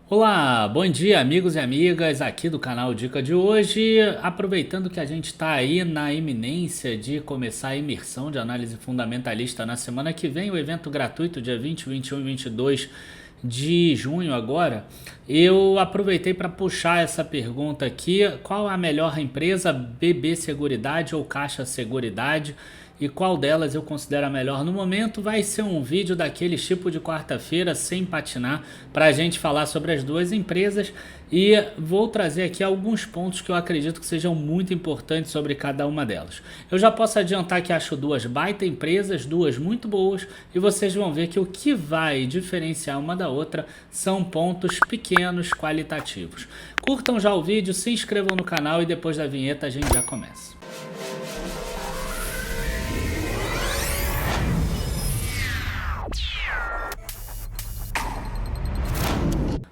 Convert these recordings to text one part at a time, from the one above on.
Olá, bom dia amigos e amigas aqui do canal Dica de hoje. Aproveitando que a gente está aí na iminência de começar a imersão de análise fundamentalista na semana que vem, o evento gratuito dia 20, 21 e 22 de junho agora, eu aproveitei para puxar essa pergunta aqui: qual a melhor empresa, BB Seguridade ou Caixa Seguridade? E qual delas eu considero a melhor no momento? Vai ser um vídeo daquele tipo de quarta-feira sem patinar para a gente falar sobre as duas empresas, e vou trazer aqui alguns pontos que eu acredito que sejam muito importantes sobre cada uma delas. Eu já posso adiantar que acho duas baita empresas, duas muito boas, e vocês vão ver que o que vai diferenciar uma da outra são pontos pequenos qualitativos. Curtam já o vídeo, se inscrevam no canal e depois da vinheta a gente já começa.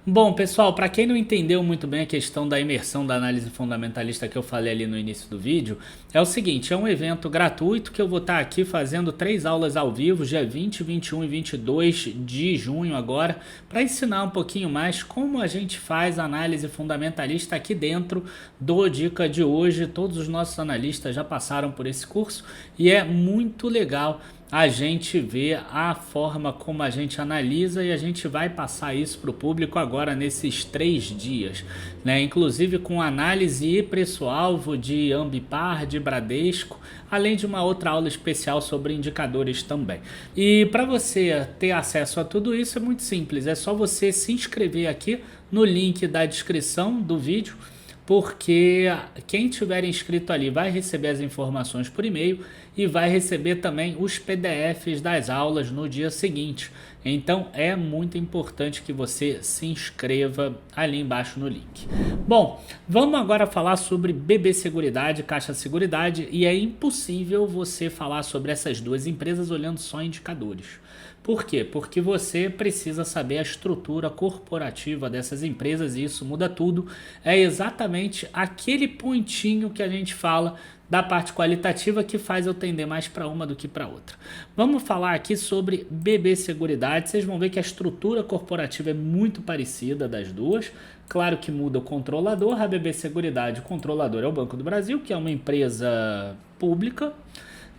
Bom, pessoal, para quem não entendeu muito bem a questão da imersão da análise fundamentalista que eu falei ali no início do vídeo, é o seguinte: é um evento gratuito que eu vou estar aqui fazendo 3 aulas ao vivo, dia 20, 21 e 22 de junho agora, para ensinar um pouquinho mais como a gente faz análise fundamentalista aqui dentro do Dica de hoje. Todos os nossos analistas já passaram por esse curso e é muito legal a gente vê a forma como a gente analisa, e a gente vai passar isso para o público agora nesses 3 dias, né? Inclusive com análise e preço-alvo de Ambipar, de Bradesco, além de uma outra aula especial sobre indicadores também. E para você ter acesso a tudo isso é muito simples, é só você se inscrever aqui no link da descrição do vídeo, porque quem tiver inscrito ali vai receber as informações por e-mail e vai receber também os PDFs das aulas no dia seguinte. Então é muito importante que você se inscreva ali embaixo no link. Bom, vamos agora falar sobre BB Seguridade, Caixa Seguridade, e é impossível você falar sobre essas duas empresas olhando só indicadores. Por quê? Porque você precisa saber a estrutura corporativa dessas empresas e isso muda tudo. É exatamente aquele pontinho que a gente fala da parte qualitativa que faz eu tender mais para uma do que para outra. Vamos falar aqui sobre BB Seguridade. Vocês vão ver que a estrutura corporativa é muito parecida das duas. Claro que muda o controlador. A BB Seguridade, o controlador é o Banco do Brasil, que é uma empresa pública,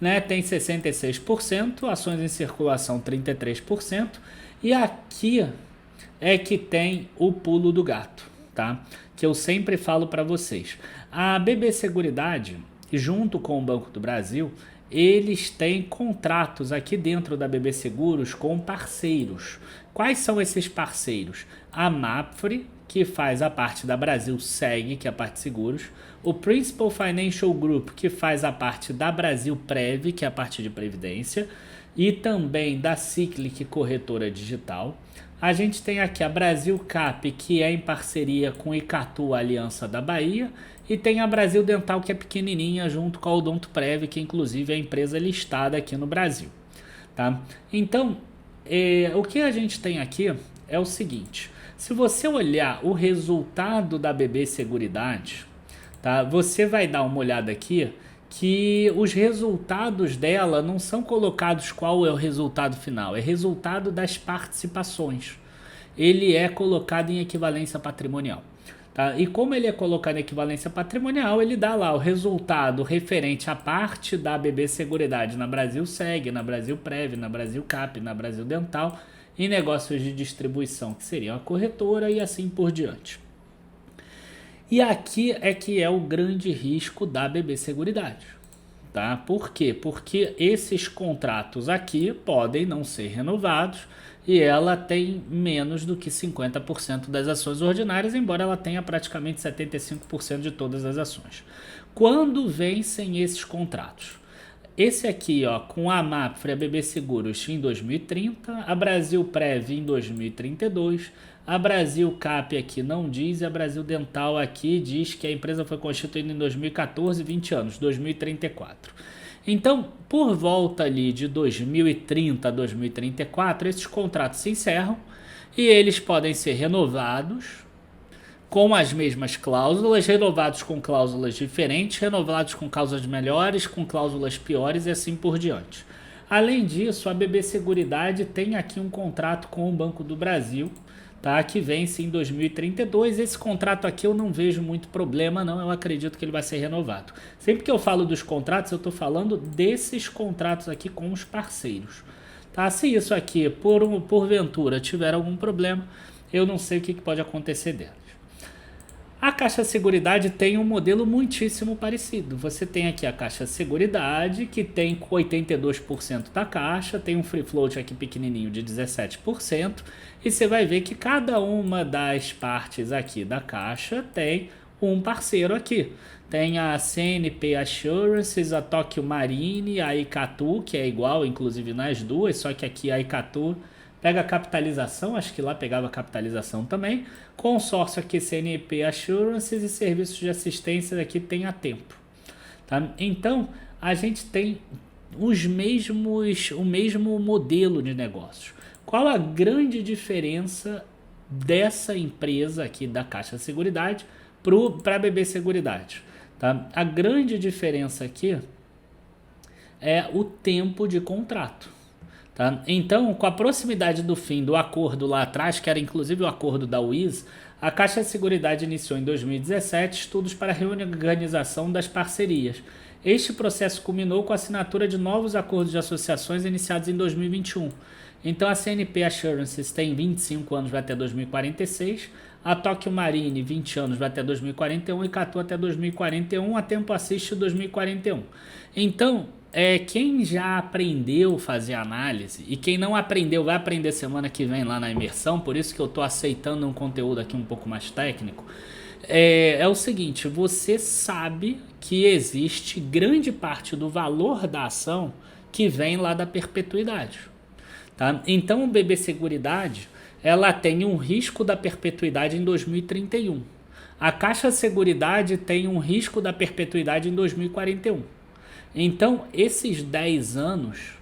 né, tem 66%, ações em circulação 33%, e aqui é que tem o pulo do gato, tá? Que eu sempre falo para vocês. A BB Seguridade, junto com o Banco do Brasil, eles têm contratos aqui dentro da BB Seguros com parceiros. Quais são esses parceiros? A Mapfre, que faz a parte da Brasil Seg, que é a parte de seguros, o Principal Financial Group, que faz a parte da Brasil Prev, que é a parte de previdência, e também da Cyclic Corretora Digital. A gente tem aqui a Brasil Cap, que é em parceria com Icatu, a Aliança da Bahia, e tem a Brasil Dental, que é pequenininha, junto com a Odonto Prev, que inclusive é a empresa listada aqui no Brasil, tá? Então, o que a gente tem aqui é o seguinte: se você olhar o resultado da BB Seguridade, tá, você vai dar uma olhada aqui que os resultados dela não são colocados qual é o resultado final, é resultado das participações. Ele é colocado em equivalência patrimonial. Tá? E como ele é colocado em equivalência patrimonial, ele dá lá o resultado referente à parte da BB Seguridade na Brasil Seg, na Brasil Prev, na Brasil Cap, na Brasil Dental, em negócios de distribuição, que seriam a corretora, e assim por diante. E aqui é que é o grande risco da BB Seguridade. Tá? Por quê? Porque esses contratos aqui podem não ser renovados e ela tem menos do que 50% das ações ordinárias, embora ela tenha praticamente 75% de todas as ações. Quando vencem esses contratos? Esse aqui, ó, com a Mapfre, a BB Seguros em 2030, a Brasil Prev em 2032, a Brasil Cap aqui não diz, e a Brasil Dental aqui diz que a empresa foi constituída em 2014, 20 anos, 2034. Então, por volta ali de 2030 a 2034, esses contratos se encerram e eles podem ser renovados com as mesmas cláusulas, renovados com cláusulas diferentes, renovados com cláusulas melhores, com cláusulas piores e assim por diante. Além disso, a BB Seguridade tem aqui um contrato com o Banco do Brasil, tá? Que vence em 2032. Esse contrato aqui eu não vejo muito problema não, eu acredito que ele vai ser renovado. Sempre que eu falo dos contratos, eu estou falando desses contratos aqui com os parceiros. Tá? Se isso aqui, porventura, tiver algum problema, eu não sei o que pode acontecer delas. A Caixa Seguridade tem um modelo muitíssimo parecido. Você tem aqui a Caixa Seguridade, que tem 82% da caixa, tem um free float aqui pequenininho de 17%, e você vai ver que cada uma das partes aqui da caixa tem um parceiro aqui. Tem a CNP Assurances, a Tokio Marine, a Icatu, que é igual inclusive nas duas, só que aqui a Icatu pega capitalização, acho que lá pegava capitalização também. Consórcio aqui CNP Assurances e serviços de assistência aqui tem a Tempo. Tá? Então, a gente tem o mesmo modelo de negócios. Qual a grande diferença dessa empresa aqui da Caixa Seguridade para a BB Seguridade? Tá? A grande diferença aqui é o tempo de contrato. Tá? Então, com a proximidade do fim do acordo lá atrás, que era inclusive o acordo da UIS, a Caixa Seguridade iniciou em 2017 estudos para a reorganização das parcerias. Este processo culminou com a assinatura de novos acordos de associações iniciados em 2021. Então, a CNP Assurances tem 25 anos, vai até 2046, a Tokio Marine 20 anos, vai até 2041, e Icatu até 2041, a Tempo Assist 2041. Então, quem já aprendeu a fazer análise e quem não aprendeu vai aprender semana que vem lá na imersão, por isso que eu estou aceitando um conteúdo aqui um pouco mais técnico, é o seguinte, você sabe que existe grande parte do valor da ação que vem lá da perpetuidade. Tá? Então o BB Seguridade ela tem um risco da perpetuidade em 2031. A Caixa Seguridade tem um risco da perpetuidade em 2041. Então, esses 10 anos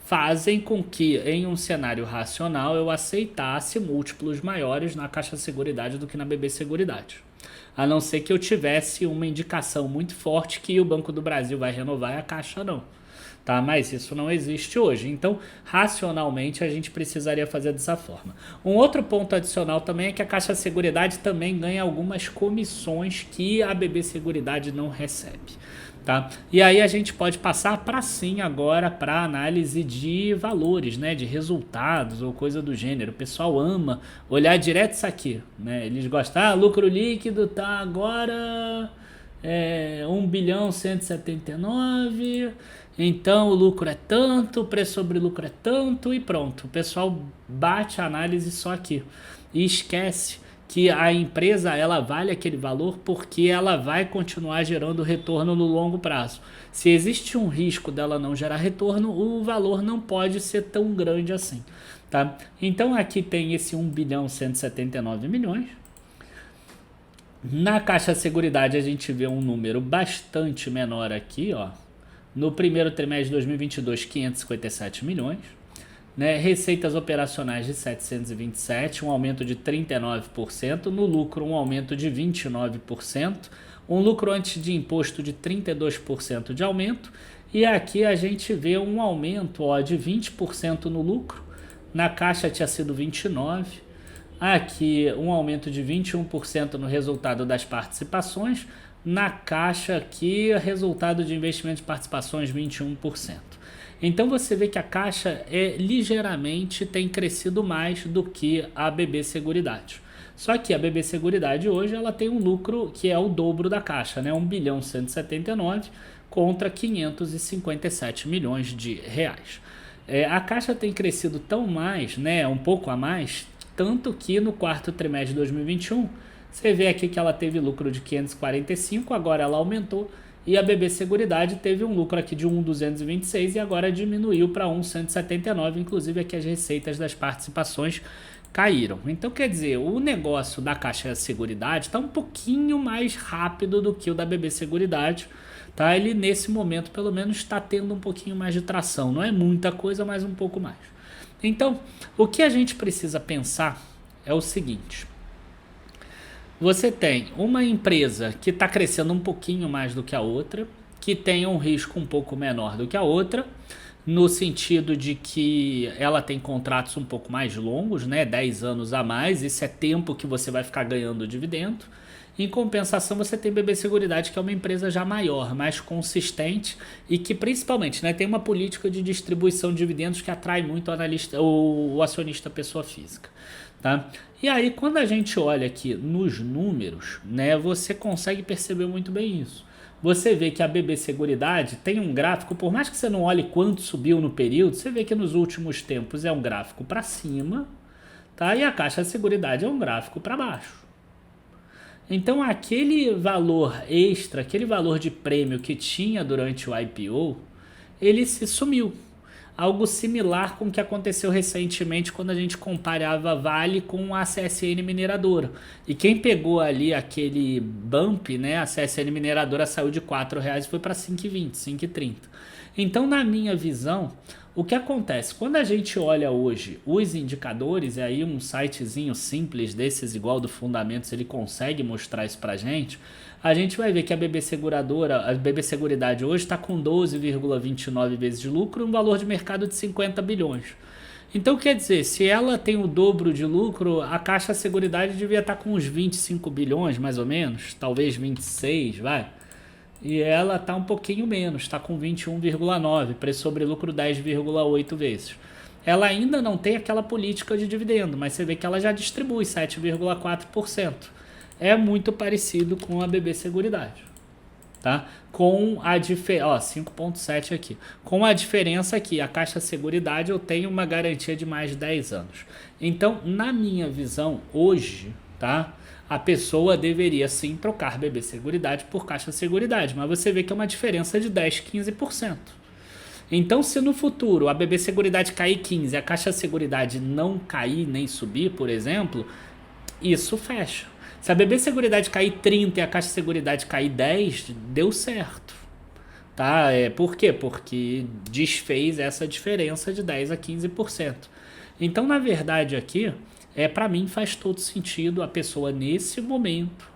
fazem com que, em um cenário racional, eu aceitasse múltiplos maiores na Caixa Seguridade do que na BB Seguridade. A não ser que eu tivesse uma indicação muito forte que o Banco do Brasil vai renovar e a Caixa não. Tá? Mas isso não existe hoje. Então, racionalmente, a gente precisaria fazer dessa forma. Um outro ponto adicional também é que a Caixa Seguridade também ganha algumas comissões que a BB Seguridade não recebe. Tá? E aí a gente pode passar para sim agora para análise de valores, né? De resultados ou coisa do gênero. O pessoal ama olhar direto isso aqui, né? Eles gostam, lucro líquido tá agora 1 bilhão 179, então o lucro é tanto, o preço sobre lucro é tanto e pronto. O pessoal bate a análise só aqui e esquece que a empresa ela vale aquele valor porque ela vai continuar gerando retorno no longo prazo. Se existe um risco dela não gerar retorno, o valor não pode ser tão grande assim. Tá? Então aqui tem esse 1 bilhão 179 milhões. Na Caixa Seguridade a gente vê um número bastante menor aqui. Ó. No primeiro trimestre de 2022, 557 milhões. Né, receitas operacionais de 727, um aumento de 39%, no lucro um aumento de 29%, um lucro antes de imposto de 32% de aumento, e aqui a gente vê um aumento de 20% no lucro, na caixa tinha sido 29%, aqui um aumento de 21% no resultado das participações, na caixa aqui resultado de investimento de participações 21%. Então você vê que a Caixa ligeiramente tem crescido mais do que a BB Seguridade. Só que a BB Seguridade hoje ela tem um lucro que é o dobro da Caixa, né? 1 bilhão 179 contra 557 milhões de reais. A Caixa tem crescido tão mais, né? Um pouco a mais, tanto que no quarto trimestre de 2021, você vê aqui que ela teve lucro de 545, agora ela aumentou. E a BB Seguridade teve um lucro aqui de 1,226 e agora diminuiu para 1,179, inclusive aqui as receitas das participações caíram. Então quer dizer, o negócio da Caixa Seguridade está um pouquinho mais rápido do que o da BB Seguridade. Tá? Ele nesse momento pelo menos está tendo um pouquinho mais de tração, não é muita coisa, mas um pouco mais. Então o que a gente precisa pensar é o seguinte... Você tem uma empresa que está crescendo um pouquinho mais do que a outra, que tem um risco um pouco menor do que a outra, no sentido de que ela tem contratos um pouco mais longos, né, 10 anos a mais, isso é tempo que você vai ficar ganhando dividendo. Em compensação, você tem BB Seguridade, que é uma empresa já maior, mais consistente e que principalmente, né, tem uma política de distribuição de dividendos que atrai muito o acionista pessoa física. Tá? E aí, quando a gente olha aqui nos números, né, você consegue perceber muito bem isso. Você vê que a BB Seguridade tem um gráfico, por mais que você não olhe quanto subiu no período, você vê que nos últimos tempos é um gráfico para cima, tá? E a Caixa Seguridade é um gráfico para baixo. Então aquele valor extra, aquele valor de prêmio que tinha durante o IPO, ele se sumiu. Algo similar com o que aconteceu recentemente quando a gente comparava a Vale com a CSN Mineradora. E quem pegou ali aquele bump, né, a CSN Mineradora saiu de R$4 e foi para 5,20, 5,30. Então, na minha visão, o que acontece? Quando a gente olha hoje os indicadores, e aí um sitezinho simples desses, igual do Fundamentos, ele consegue mostrar isso pra gente, a gente vai ver que a BB Seguradora, a BB Seguridade hoje está com 12,29 vezes de lucro e um valor de mercado de 50 bilhões. Então, quer dizer, se ela tem o dobro de lucro, a Caixa Seguridade devia estar com uns 25 bilhões, mais ou menos, talvez 26, vai. E ela está um pouquinho menos, está com 21,9, preço sobre lucro 10,8 vezes. Ela ainda não tem aquela política de dividendo, mas você vê que ela já distribui 7,4%. É muito parecido com a BB Seguridade, tá? Com a diferença, 5,7 aqui. Com a diferença que a Caixa Seguridade eu tenho uma garantia de mais de 10 anos. Então, na minha visão, hoje, tá? A pessoa deveria sim trocar BB Seguridade por Caixa Seguridade, mas você vê que é uma diferença de 10, 15%. Então, se no futuro a BB Seguridade cair 15% e a Caixa Seguridade não cair nem subir, por exemplo, isso fecha. Se a BB Seguridade cair 30% e a Caixa Seguridade cair 10%, deu certo. Tá? Por quê? Porque desfez essa diferença de 10 a 15%. Então, na verdade, aqui, para mim faz todo sentido a pessoa nesse momento,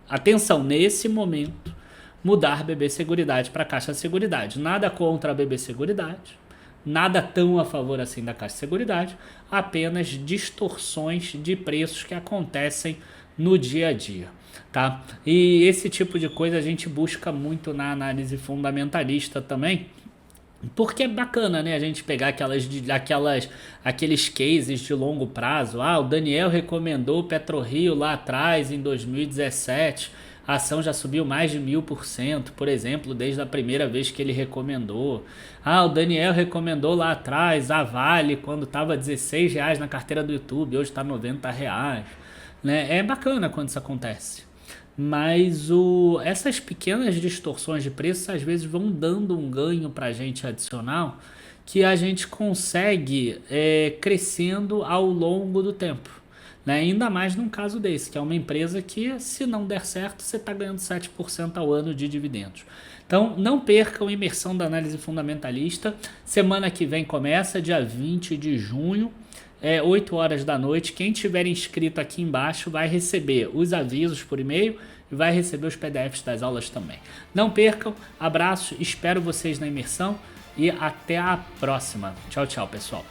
atenção, nesse momento, mudar BB Seguridade para Caixa Seguridade. Nada contra a BB Seguridade, nada tão a favor assim da Caixa Seguridade, apenas distorções de preços que acontecem no dia a dia, tá? E esse tipo de coisa a gente busca muito na análise fundamentalista também, porque é bacana, né, a gente pegar aqueles cases de longo prazo. O Daniel recomendou o PetroRio lá atrás, em 2017, a ação já subiu mais de 1000%, por exemplo, desde a primeira vez que ele recomendou. O Daniel recomendou lá atrás a Vale, quando estava R$16 na carteira do YouTube, hoje está R$90. Né? É bacana quando isso acontece. Mas essas pequenas distorções de preço às vezes vão dando um ganho para a gente adicional que a gente consegue crescendo ao longo do tempo. Né? Ainda mais num caso desse, que é uma empresa que, se não der certo, você está ganhando 7% ao ano de dividendos. Então, não percam a imersão da análise fundamentalista. Semana que vem começa, dia 20 de junho. 8 horas da noite. Quem tiver inscrito aqui embaixo vai receber os avisos por e-mail e vai receber os PDFs das aulas também. Não percam, abraço, espero vocês na imersão e até a próxima. Tchau, tchau, pessoal.